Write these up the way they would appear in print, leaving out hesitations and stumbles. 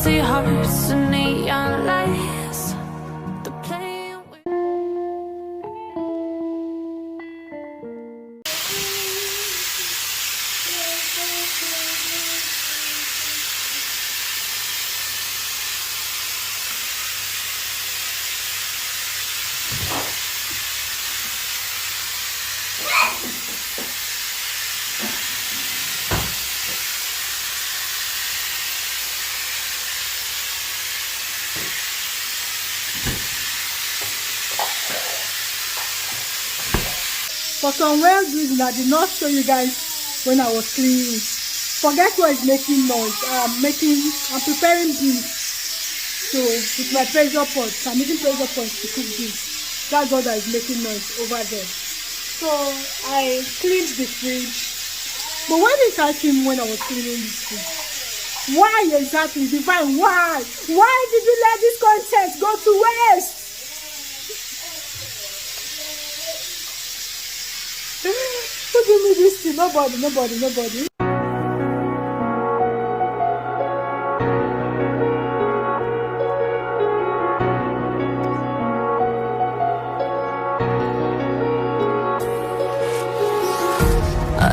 empty hearts and neon lights. The playing with For some weird reason, I did not show you guys when I was cleaning. Forget what is making noise. I'm preparing beef. So with my pressure pot, I'm using pressure pots to cook beef. That's all that is making noise over there. So I cleaned the fridge. But why didn't I film when I was cleaning this fridge? Why exactly, Divine? Why? Why did you let this content go to waste? Who gave me this thing? Nobody.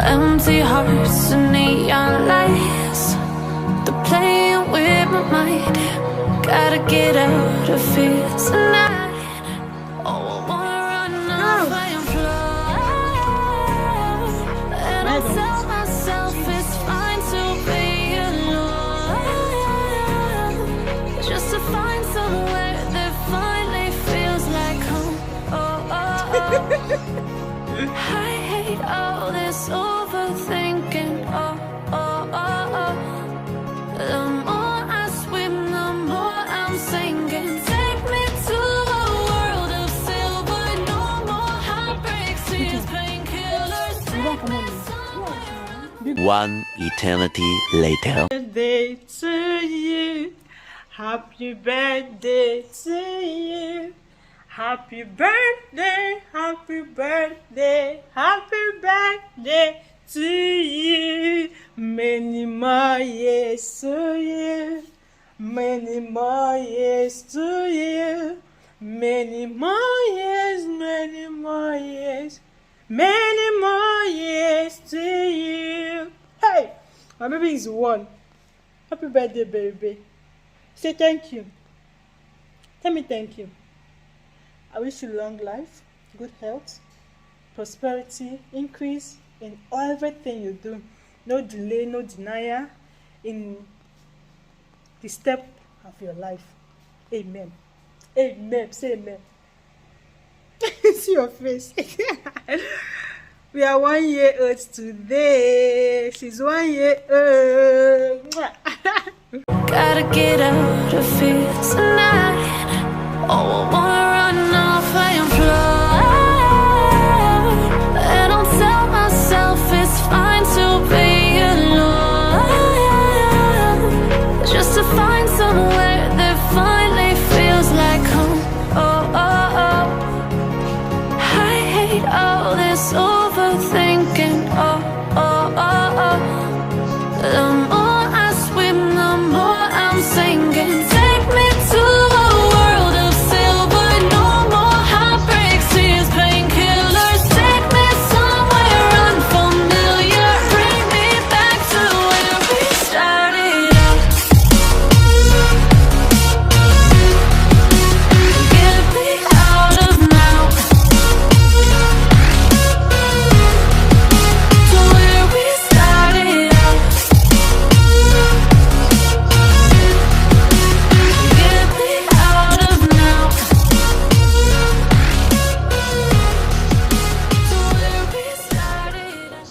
empty hearts and neon lights. They're playing with my mind. Gotta get out of here tonight. Oh, I wanna run off and fly. And I tell myself it's fine to be alone, just to find somewhere that finally feels like home. I hate all this overthinking. The more I swim, the more I'm sinking. Take me to a world of silver. No more heartbreaks, tears, painkillers. Take me somewhere. One eternity later. Birthday to you. Happy birthday to you. Happy birthday, happy birthday, happy birthday to you. Many more years to you. Many more years to you. Many more years, many more years. Many more years to you. Hey, my baby is one. Happy birthday, baby. Say thank you. Tell me thank you. I wish you long life, good health, prosperity, increase in everything you do. No delay, no denial in the step of your life. Amen. Amen. Say amen. See your face. We are 1 year old today. She's 1 year old. Gotta get out of here tonight. Oh, I wanna run off and fly. And I'll tell myself it's fine to be alone, just to find somewhere that finally feels like home. I hate all this overthinking. The more I swim, the more I'm sinking. Take me to a world of silver. No more heartbreaks, tears, painkillers. Take me somewhere unfamiliar. Bring me back to where we started out. Get me out of now, to where we started out. Get me out of now, to where we started out.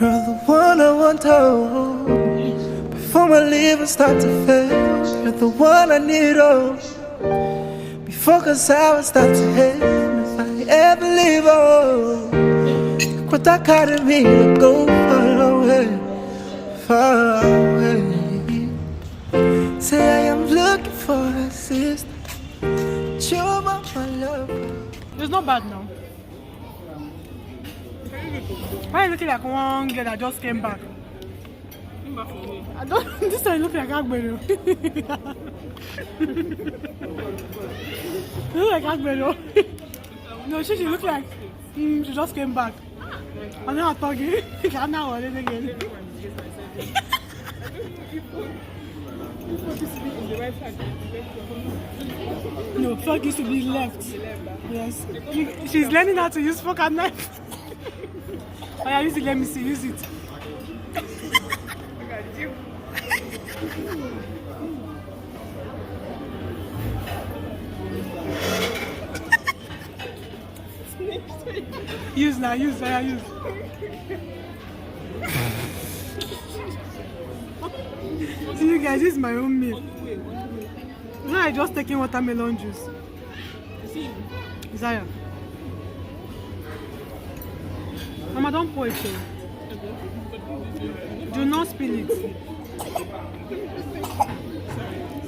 You're the one I want to hold before my liver start to fail. You're the one I need, oh, before cause I will start to hate. If I ever leave, oh, look what I got in me to go far away, far away. Say I am looking for a sister, show my love. It's not bad now. Why are you looking like one girl that just came back? I don't. This time you look like Agbero. You look like Agbero. No, she look like she just came back. I'm not talking. I'm not worried again. No, fork used to be left. Yes. She's learning how to use fork and knife. Oh yeah, use it, let me see, use it. Use now, use. See you guys, this is my own meal. Now I just taking watermelon juice. Zaya. Mama, don't pour it. Do not spill it.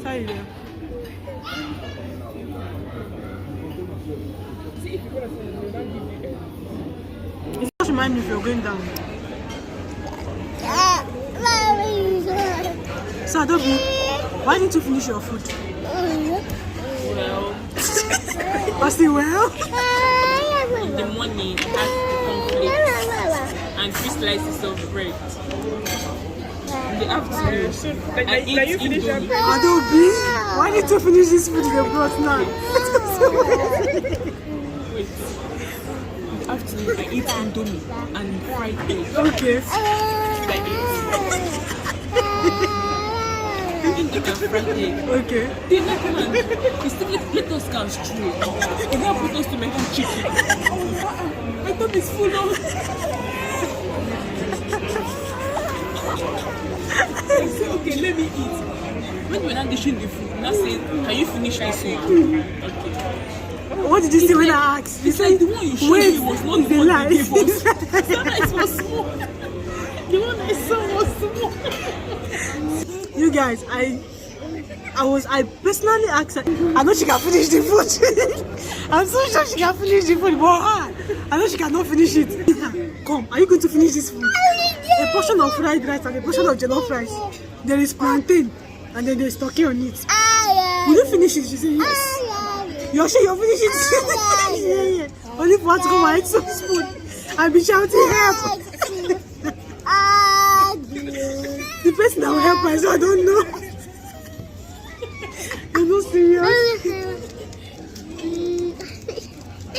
Sorry there. It's just remind me if you're going down. So Adobe, why didn't you finish your food? Well, I say well. in the morning, I had cornflakes and 3 slices of bread. In the afternoon, I eat Indomie. Adobe, why didn't you finish this food you brought now? Wait. In the afternoon, I eat Indomie and fried egg. Okay. Egg and fried egg. Okay. Then I come and let us go straight. They now put us to make chicken. I thought it's full of. I said, okay, let me eat. When we're not dishing the food, now say, can you finish this one? Okay. What did you say when I asked? It's like the one you showed me was not the one you gave us. The rice was small. The one I saw was small. You guys, I personally asked her. I know she can finish the food. I'm so sure she can finish the food, but her, I know she cannot finish it. Come, are you going to finish this food? A portion of fried rice and a portion of jollof rice. There is plantain and then there is turkey on it. Will you finish it? She said yes. You're sure you'll finish it? Yeah. Only for her to come and eat some spoon and be shouting help. The person that will help us, I don't know. You're not serious.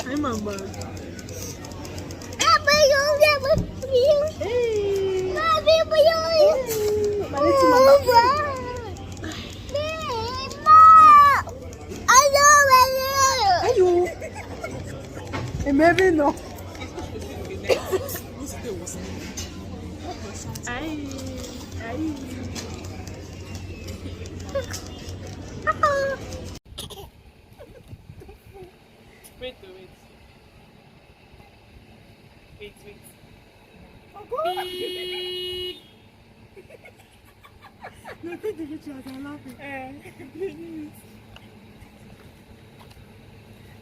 I'm a bad. Maybe no. Wait. No, take the picture as I'm laughing.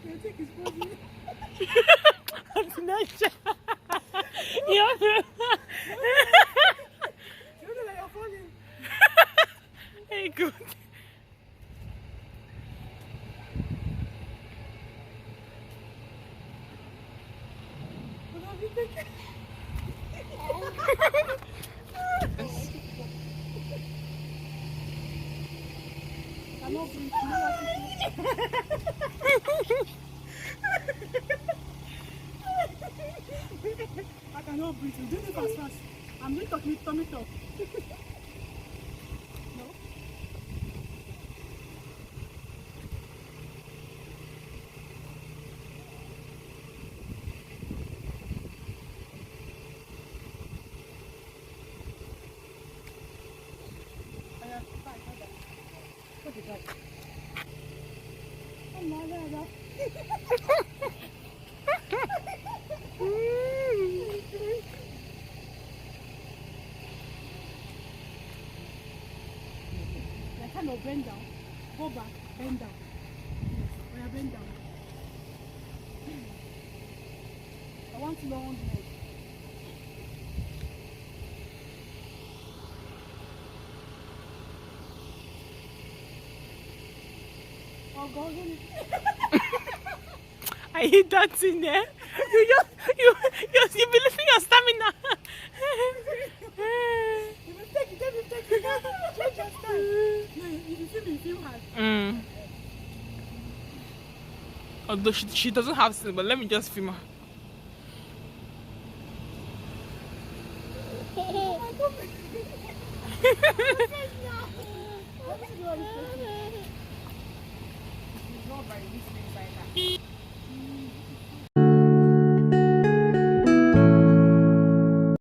No, take his body. You know that you're falling. Hey, good. I'm not breathing. I cannot breathe. Do it fast. I'm doing tummy talk. No? Kind of bend down, go back, bend down. Yes, bend down. want long neck. Oh God. I hate that thing there. You be losing your stamina. You will take it, change your style. No, if you feel hard. Although she doesn't have sin, but let me just film her. Oh my God. It's not by this thing like that.